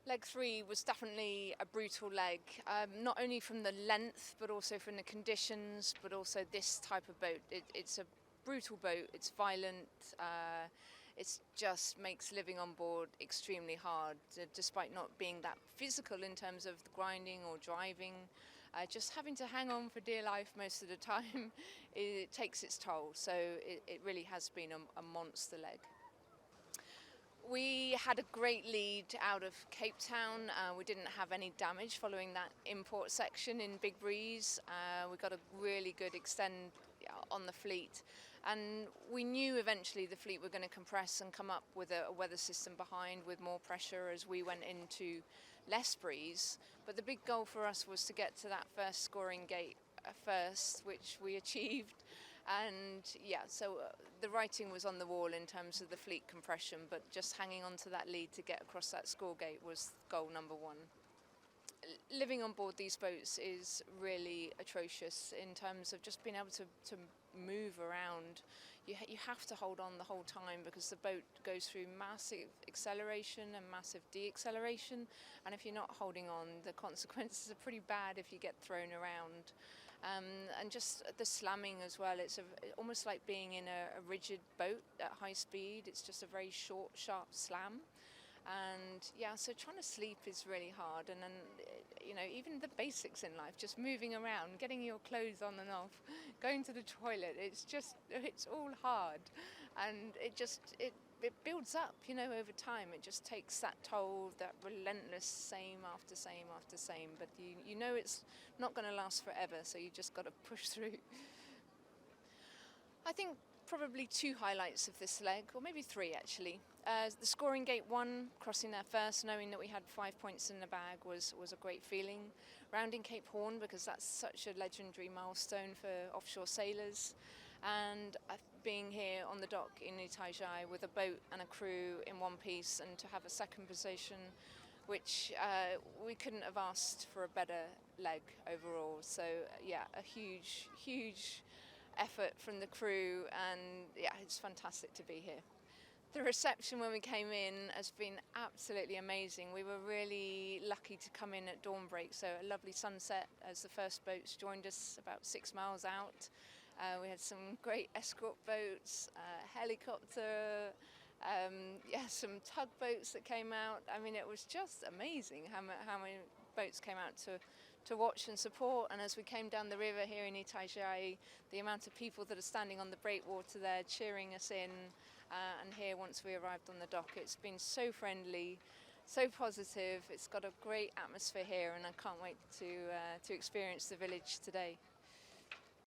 Leg 3 was definitely a brutal leg, not only from the length, but also from the conditions, but also this type of boat. It's a brutal boat, it's violent, it just makes living on board extremely hard, despite not being that physical in terms of the grinding or driving. Just having to hang on for dear life most of the time, it takes its toll, so it really has been a monster leg. We had a great lead out of Cape Town. We didn't have any damage following that import section in Big Breeze. We got a really good extend on the fleet, and we knew eventually the fleet were going to compress and come up with a weather system behind with more pressure as we went into less breeze. But the big goal for us was to get to that first scoring gate first, which we achieved. And yeah, so the writing was on the wall in terms of the fleet compression, but just hanging on to that lead to get across that score gate was goal number one. Living on board these boats is really atrocious in terms of just being able to move around. You have to hold on the whole time because the boat goes through massive acceleration and massive deacceleration, and if you're not holding on, the consequences are pretty bad if you get thrown around. And just the slamming as well, it's almost like being in a rigid boat at high speed. It's just a very short, sharp slam. And yeah, so trying to sleep is really hard, and then even the basics in life, just moving around, getting your clothes on and off, going to the toilet, it's all hard, and it builds up over time. It just takes that toll, that relentless same after same after same, but you know it's not going to last forever, so you just got to push through. I think probably two highlights of this leg, or maybe three actually. The scoring gate 1, crossing there first, knowing that we had 5 points in the bag was a great feeling. Rounding Cape Horn, because that's such a legendary milestone for offshore sailors. And being here on the dock in Itajaí with a boat and a crew in one piece, and to have a second position, which we couldn't have asked for a better leg overall. So yeah, a huge effort from the crew, and yeah, it's fantastic to be here. The reception when we came in has been absolutely amazing. We were really lucky to come in at dawn break, so a lovely sunset as the first boats joined us about 6 miles out. We had some great escort boats, helicopter, some tugboats that came out. I mean, it was just amazing how many boats came out to watch and support. And as we came down the river here in Itajaí, the amount of people that are standing on the breakwater there cheering us in, and here once we arrived on the dock, it's been so friendly, so positive. It's got a great atmosphere here, and I can't wait to experience the village today.